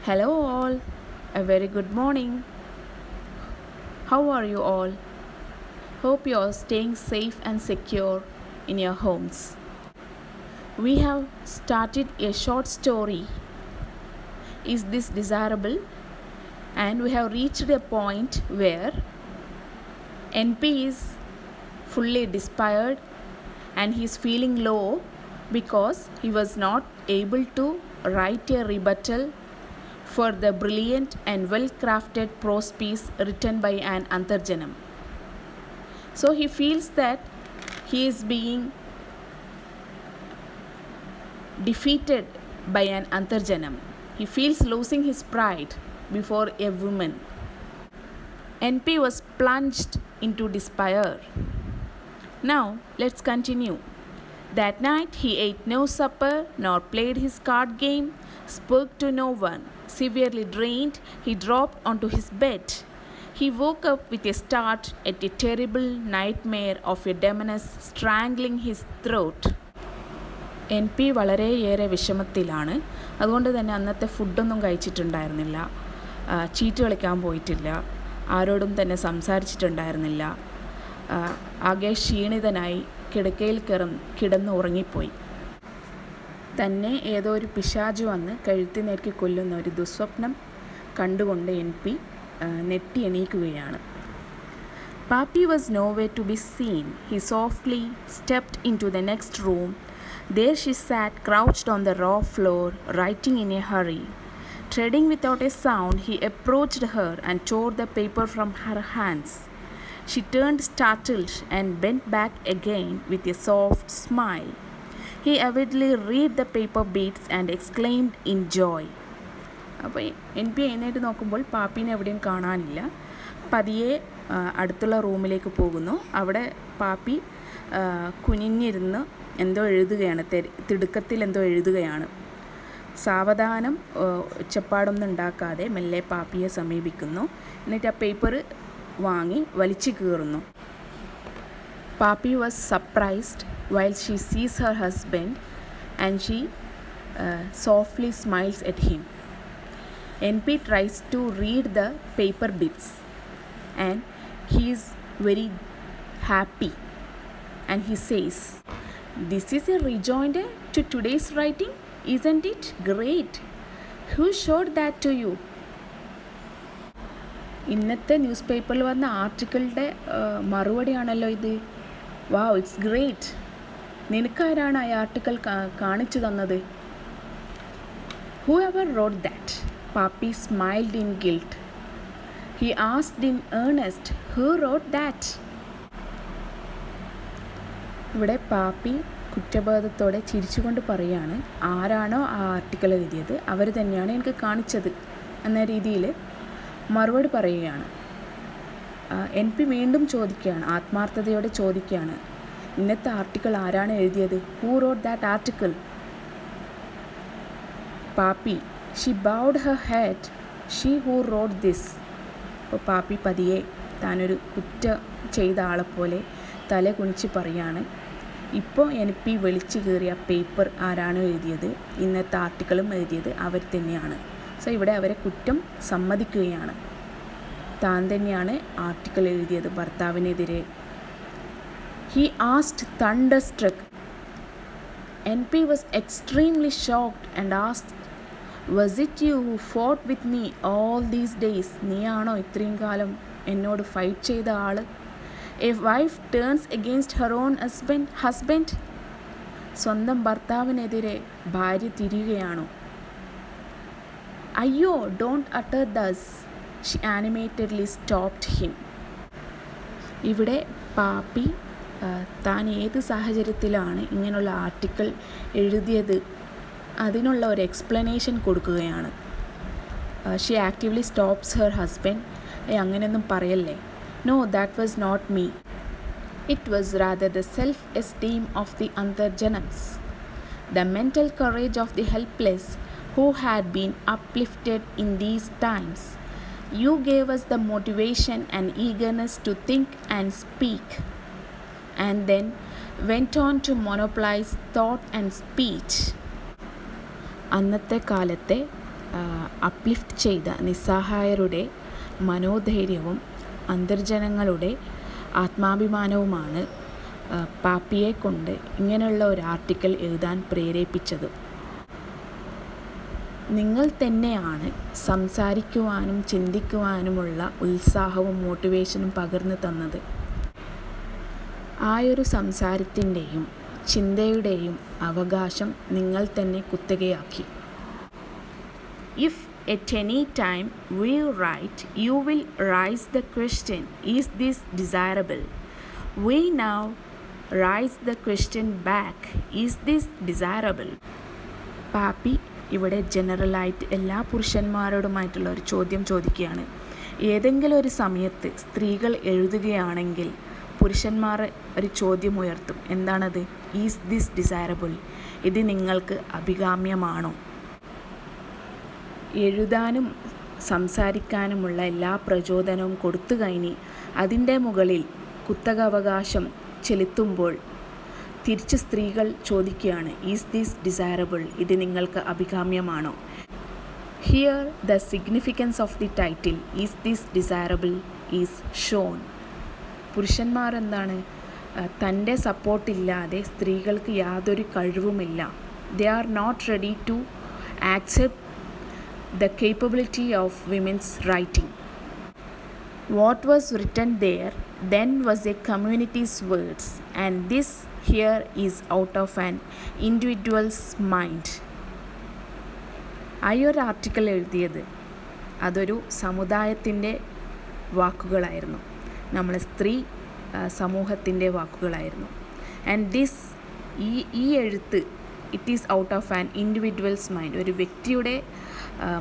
Hello, all. A very good morning. How are you all? Hope you are staying safe and secure in your homes. We have started a short story. Is this desirable? And we have reached a point where NP is fully despaired and he is feeling low because he was not able to write a rebuttal for the brilliant and well-crafted prose piece written by an Antarjanam. So he feels that he is being defeated by an Antarjanam. He feels losing his pride before a woman. NP was plunged into despair. Now let's continue. That night he ate no supper nor played his card game, spoke to no one. Severely drained, he dropped onto his bed. He woke up with a start at a terrible nightmare of a demoness strangling his throat. NP വളരെയേറെ വിഷമത്തിലാണ്. അതുകൊണ്ട് തന്നെ അന്നത്തെ ഫുഡൊന്നും കഴിച്ചിട്ടുണ്ടായിരുന്നില്ല, ചീട്ട് കളിക്കാൻ പോയിട്ടില്ല, ആരോടും തന്നെ സംസാരിച്ചിട്ടുണ്ടായിരുന്നില്ല. ആകെ ക്ഷീണിതനായി കിടക്കയിൽ കിടന്ന് ഉറങ്ങിപ്പോയി. തന്നെ ഏതോ ഒരു പിശാച് വന്ന് കഴുത്തി നേർക്ക് കൊല്ലുന്ന ഒരു ദുസ്വപ്നം കണ്ടുകൊണ്ട് NP നെട്ടി എണീക്കുകയാണ്. Papi was nowhere to be seen. He softly stepped into the next room. There she sat crouched on the raw floor, writing in a hurry. Treading without a sound, he approached her and tore the paper from her hands. She turned startled and bent back again with a soft smile. He avidly read the paper beats and exclaimed in joy. അപ്പോൾ NP എഴുന്നേറ്റ് നോക്കുമ്പോൾ പാപ്പീനെ എവിടെയും കാണാനില്ല. പതിയെ അടുത്തുള്ള റൂമിലേക്ക് പോകുന്നു. അവിടെ പാപ്പി കുനിഞ്ഞിരുന്ന് എന്തോ എഴുതുകയാണ്, തിടുക്കത്തിൽ എന്തോ എഴുതുകയാണ്. സാവധാനം ഒച്ചപ്പാടൊന്നും ഉണ്ടാക്കാതെ മെല്ലെ പാപ്പിയെ സമീപിക്കുന്നു. എന്നിട്ട് ആ പേപ്പർ വാങ്ങി വലിച്ചു കീറുന്നു. Papi was surprised while she sees her husband and she softly smiles at him. NP tries to read the paper bits and he is very happy and he says, "This is a rejoinder to today's writing, isn't it? Great. Who showed that to you?" ഇന്നത്തെ news പേപ്പറിൽ വന്ന ആർട്ടിക്കിളുടെ മറുപടിയാണല്ലോ ഇത്. വാവ്, it's great. നിനക്കാരാണ് ആ article കാണിച്ചു തന്നത്? Whoever wrote that? Pappi smiled in guilt. He asked in earnest, who wrote that? ഇവിടെ പാപ്പി കുറ്റബോധത്തോടെ ചിരിച്ചുകൊണ്ട് പറയുകയാണ്, ആരാണോ ആ ആർട്ടിക്കിൾ എഴുതിയത് അവർ തന്നെയാണ് എനിക്ക് കാണിച്ചത് എന്ന രീതിയിൽ മറുപടി പറയുകയാണ്. NP വീണ്ടും ചോദിക്കുകയാണ്, ആത്മാർത്ഥതയോടെ ചോദിക്കുകയാണ്, ഇന്നത്തെ ആർട്ടിക്കിൾ ആരാണ് എഴുതിയത്? Who wrote that article? Pappi, she bowed her head, she who wrote this. അപ്പോൾ പാപ്പി പതിയെ താനൊരു കുറ്റം ചെയ്ത ആളെപ്പോലെ തല കുനിച്ച് പറയാണ്, ഇപ്പോൾ NP വെളിച്ചു കയറിയ പേപ്പർ ആരാണ് എഴുതിയത്, ഇന്നത്തെ ആർട്ടിക്കിളും എഴുതിയത് അവർ തന്നെയാണ്. സോ ഇവിടെ അവരെ കുറ്റം സമ്മതിക്കുകയാണ്. താൻ തന്നെയാണ് ആർട്ടിക്കിൾ എഴുതിയത് ഭർത്താവിനെതിരെ. He asked thunderstruck. NP was extremely shocked and asked, "Was it you who fought with me all these days?" നീയാണോ ഇത്രയും കാലം എന്നോട് ഫൈറ്റ് ചെയ്ത ആൾ? A wife turns against her own husband. സ്വന്തം ഭർത്താവിനെതിരെ ഭാര്യ തിരിയുകയാണോ? അയ്യോ, don't utter thus. She animatedly stopped him. ഇവിടെ പാപ്പി താൻ ഏത് സാഹചര്യത്തിലാണ് ഇങ്ങനെയുള്ള ആർട്ടിക്കിൾ എഴുതിയത് അതിനുള്ള ഒരു എക്സ്പ്ലനേഷൻ കൊടുക്കുകയാണ്. She actively stops her husband. അങ്ങനെയൊന്നും പറയല്ലേ. No, that was not me. It was rather the self esteem of the അന്തർജനംസ്, the mental courage of the helpless who had been uplifted in these times. You gave us the motivation and eagerness to think and speak, and then went on to monopolize thought and speech. അന്നത്തെ കാലത്തെ uplift ചെയ്ത നിസ്സഹായരുടെ മനോധൈര്യവും അന്തർജനങ്ങളുടെ ആത്മാഭിമാനവുമാണ് പാപ്പിയെ കൊണ്ട് ഇങ്ങനെയുള്ള ഒരു article എഴുതാൻ പ്രേരിപ്പിച്ചത്. നിങ്ങൾ തന്നെയാണ് സംസാരിക്കുവാനും ചിന്തിക്കുവാനുമുള്ള ഉത്സാഹവും മോട്ടിവേഷനും പകർന്നു തന്നത്. ആയൊരു സംസാരത്തിൻ്റെയും ചിന്തയുടെയും അവകാശം നിങ്ങൾ തന്നെ കുത്തകയാക്കി. If at any time we write, you will raise the question, is this desirable? We now raise the question back, is this desirable? Pappi ഇവിടെ ജനറലായിട്ട് എല്ലാ പുരുഷന്മാരോടുമായിട്ടുള്ള ഒരു ചോദ്യം ചോദിക്കുകയാണ്. ഏതെങ്കിലും ഒരു സമയത്ത് സ്ത്രീകൾ എഴുതുകയാണെങ്കിൽ പുരുഷന്മാർ ഒരു ചോദ്യം ഉയർത്തും. എന്താണത്? Is this desirable? ഇത് നിങ്ങൾക്ക് അഭികാമ്യമാണോ? എഴുതാനും സംസാരിക്കാനുമുള്ള എല്ലാ പ്രചോദനവും കൊടുത്തു കഴിഞ്ഞ് അതിൻ്റെ മുകളിൽ കുത്തകാവകാശം ചെലുത്തുമ്പോൾ തിരിച്ച് സ്ത്രീകൾ ചോദിക്കുകയാണ്, ഈസ് ദിസ് ഡിസൈറബിൾ? ഇത് നിങ്ങൾക്ക് അഭികാമ്യമാണോ? Here the significance of the title is this desirable is shown. പുരുഷന്മാർ എന്താണ്? തൻ്റെ സപ്പോർട്ടില്ലാതെ സ്ത്രീകൾക്ക് യാതൊരു കഴിവുമില്ല. They are not ready to accept the capability of women's writing. What was written there then was a community's words, and this here is out of an individual's mind. ഒരു article എഴുതിയത് അതൊരു സമുദായത്തിൻ്റെ വാക്കുകളായിരുന്നു, നമ്മളെ സ്ത്രീ സമൂഹത്തിൻ്റെ വാക്കുകളായിരുന്നു. ആൻഡ് ദിസ് ഈ എഴുത്ത് it is out of an individuals mind, ഒരു വ്യക്തിയുടെ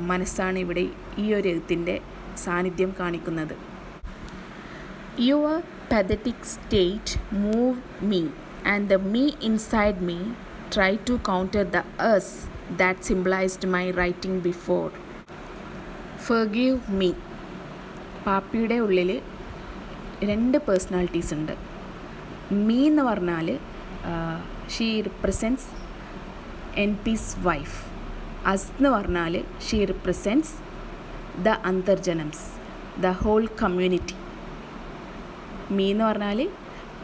മനസ്സാണ് ഇവിടെ ഈ ഒരു എഴുത്തിൻ്റെ സാന്നിധ്യം കാണിക്കുന്നത്. Your pathetic state moved me, and the me inside me tried to counter the us that symbolized my writing before. Forgive me. പാപ്പിയുടെ ഉള്ളിൽ രണ്ട് പേഴ്സണാലിറ്റീസ് ഉണ്ട്. മീ എന്ന് പറഞ്ഞാൽ she represents NP's wife. As എന്ന് പറഞ്ഞാൽ ഷീ റിപ്രസെൻറ്റ്സ് ദ അന്തർജനംസ്, the whole community. Me എന്ന് പറഞ്ഞാൽ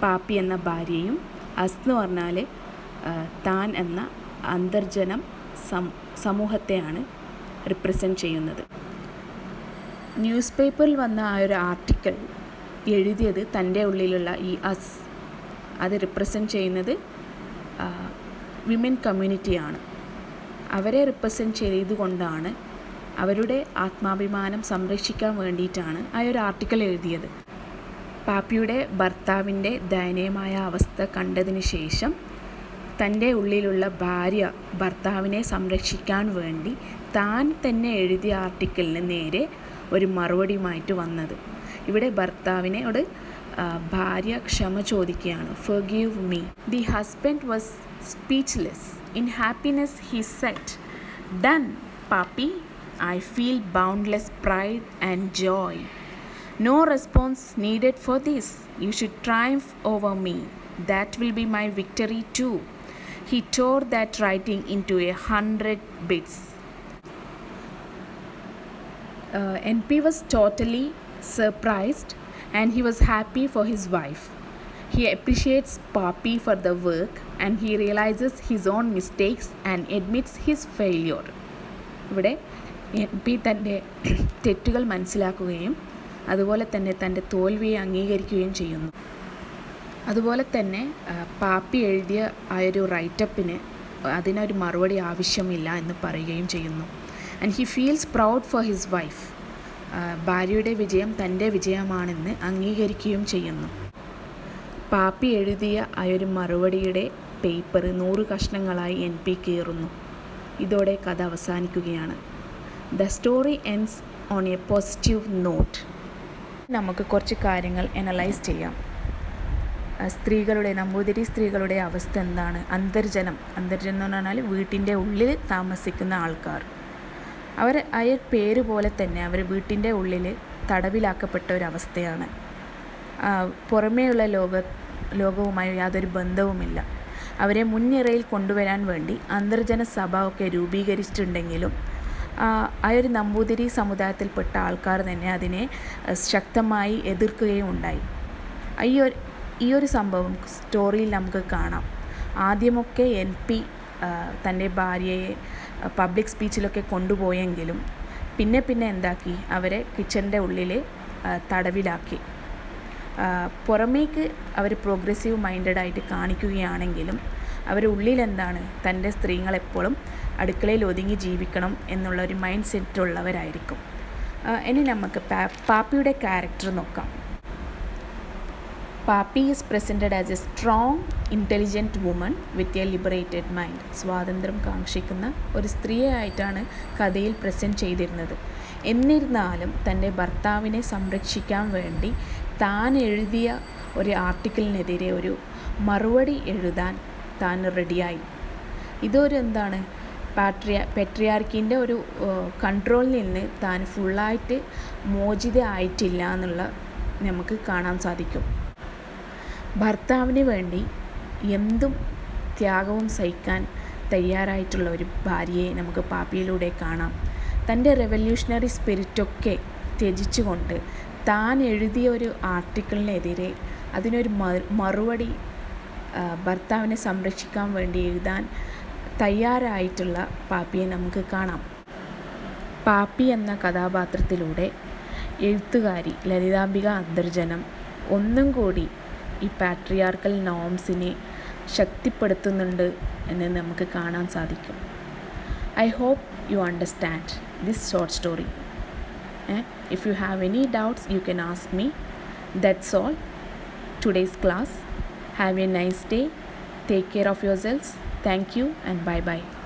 പാപ്പി എന്ന ഭാര്യയും, അസ് എന്ന് പറഞ്ഞാൽ താൻ എന്ന അന്തർജനം സമൂഹത്തെയാണ് റിപ്രസെൻറ്റ് ചെയ്യുന്നത്. ന്യൂസ് പേപ്പറിൽ വന്ന ആ ഒരു ആർട്ടിക്കിൾ എഴുതിയത് തൻ്റെ ഉള്ളിലുള്ള ഈ അസ്, അത് റിപ്രസെൻറ്റ് ചെയ്യുന്നത് വിമൻ കമ്മ്യൂണിറ്റിയാണ്. അവരെ റിപ്രസെൻറ്റ് ചെയ്തുകൊണ്ടാണ്, അവരുടെ ആത്മാഭിമാനം സംരക്ഷിക്കാൻ വേണ്ടിയിട്ടാണ് ആ ഒരു ആർട്ടിക്കിൾ എഴുതിയത്. പാപ്പിയുടെ ഭർത്താവിൻ്റെ ദയനീയമായ അവസ്ഥ കണ്ടതിന് ശേഷം തൻ്റെ ഉള്ളിലുള്ള ഭാര്യ ഭർത്താവിനെ സംരക്ഷിക്കാൻ വേണ്ടി താൻ തന്നെ എഴുതിയ ആർട്ടിക്കിളിന് നേരെ ഒരു മറുപടിയുമായിട്ട് വന്നത്. ഇവിടെ ഭർത്താവിനോട് ഭാര്യ ക്ഷമ ചോദിക്കുകയാണ്. Forgive me. The husband was speechless. In happiness he said, "Done, Papi. I feel boundless pride and joy. No response needed for this. You should triumph over me. That will be my victory too." He tore that writing into 100 bits. NP was totally surprised, and he was happy for his wife. He appreciates Papi for the work, and he realizes his own mistakes and admits his failure. ഇവിടെ NP തൻ്റെ തെറ്റുകൾ മനസ്സിലാക്കുകയും അതുപോലെ തന്നെ തൻ്റെ തോൽവിയെ അംഗീകരിക്കുകയും ചെയ്യുന്നു. അതുപോലെ തന്നെ പാപ്പി എഴുതിയ ആ ഒരു റൈറ്റപ്പിന് അതിനൊരു മറുപടി ആവശ്യമില്ല എന്ന് പറയുകയും ചെയ്യുന്നു. And he feels proud for his wife. ഭാര്യയുടെ വിജയം തൻ്റെ വിജയമാണെന്ന് അംഗീകരിക്കുകയും ചെയ്യുന്നു. പാപ്പി എഴുതിയ ആ ഒരു മറുപടിയുടെ പേപ്പർ 100 കഷ്ണങ്ങളായി NP കീറുന്നു. ഇതോടെ കഥ അവസാനിക്കുകയാണ്. The story ends on A positive not. നമുക്ക് കുറച്ച് കാര്യങ്ങൾ അനലൈസ് ചെയ്യാം. നമ്പൂതിരി സ്ത്രീകളുടെ അവസ്ഥ എന്താണ്? അന്തർജനം എന്ന് പറഞ്ഞാൽ വീട്ടിൻ്റെ ഉള്ളിൽ താമസിക്കുന്ന ആൾക്കാർ. അവർ ആ പേര് പോലെ തന്നെ അവർ വീട്ടിൻ്റെ ഉള്ളിൽ തടവിലാക്കപ്പെട്ട ഒരവസ്ഥയാണ്. പുറമേയുള്ള ലോകവുമായി യാതൊരു ബന്ധവുമില്ല. അവരെ മുൻനിരയിൽ കൊണ്ടുവരാൻ വേണ്ടി അന്തർജന സഭ ഒക്കെ രൂപീകരിച്ചിട്ടുണ്ടെങ്കിലും ആ ഒരു നമ്പൂതിരി സമുദായത്തിൽപ്പെട്ട ആൾക്കാർ തന്നെ അതിനെ ശക്തമായി എതിർക്കുകയും ഉണ്ടായി. ഈ ഒരു സംഭവം സ്റ്റോറിയിൽ നമുക്ക് കാണാം. ആദ്യമൊക്കെ NP തൻ്റെ ഭാര്യയെ പബ്ലിക് സ്പീച്ചിലൊക്കെ കൊണ്ടുപോയെങ്കിലും പിന്നെ എന്താക്കി, അവരെ കിച്ചൻ്റെ ഉള്ളിൽ തടവിലാക്കി. പുറമേക്ക് അവർ പ്രോഗ്രസീവ് മൈൻഡായിട്ട് കാണിക്കുകയാണെങ്കിലും അവരുള്ളിലെന്താണ്, തൻ്റെ സ്ത്രീകളെപ്പോഴും അടുക്കളയിൽ ഒതുങ്ങി ജീവിക്കണം എന്നുള്ള ഒരു മൈൻഡ് സെറ്റ് ഉള്ളവരായിരിക്കും. ഇനി നമുക്ക് പാപ്പിയുടെ ക്യാരക്ടർ നോക്കാം. Pappi is presented as A strong intelligent woman with a liberated mind. സ്വാതന്ത്ര്യം കാക്ഷിക്കുന്ന ഒരു സ്ത്രീയായിട്ടാണ് കഥയിൽ പ്രസൻറ്റ് ചെയ്തിരുന്നത്. എന്നിരുന്നാലും തൻ്റെ ഭർത്താവിനെ സംരക്ഷിക്കാൻ വേണ്ടി താൻ എഴുതിയ ഒരു ആർട്ടിക്കിളിനെതിരെ ഒരു മറുപടി എഴുതാൻ താൻ റെഡിയായി. ഇതൊരു എന്താണ്, പെട്രിയാർക്കിൻ്റെ ഒരു കൺട്രോളിൽ നിന്ന് താൻ ഫുള്ളായിട്ട് മോചിത ആയിട്ടില്ല എന്നുള്ള നമുക്ക് കാണാൻ സാധിക്കും. ഭർത്താവിന് വേണ്ടി എന്തും ത്യാഗവും സഹിക്കാൻ തയ്യാറായിട്ടുള്ള ഒരു ഭാര്യയെ നമുക്ക് പാപ്പിയിലൂടെ കാണാം. തൻ്റെ റെവല്യൂഷണറി സ്പിരിറ്റൊക്കെ ത്യജിച്ചുകൊണ്ട് താൻ എഴുതിയ ഒരു ആർട്ടിക്കിളിനെതിരെ അതിനൊരു മറുപടി ഭർത്താവിനെ സംരക്ഷിക്കാൻ വേണ്ടി എഴുതാൻ തയ്യാറായിട്ടുള്ള പാപ്പിയെ നമുക്ക് കാണാം. പാപ്പി എന്ന കഥാപാത്രത്തിലൂടെ എഴുത്തുകാരി ലളിതാംബിക അന്തർജനം ഒന്നും കൂടി ഈ പാട്രിയാർക്കൽ നോംസിനെ ശക്തിപ്പെടുത്തുന്നുണ്ട് എന്ന് നമുക്ക് കാണാൻ സാധിക്കും. I hope you understand this short story. If you have any doubts, you can ask me. That's all. Today's class. Have a nice day. Take care of yourselves. Thank you and bye-bye.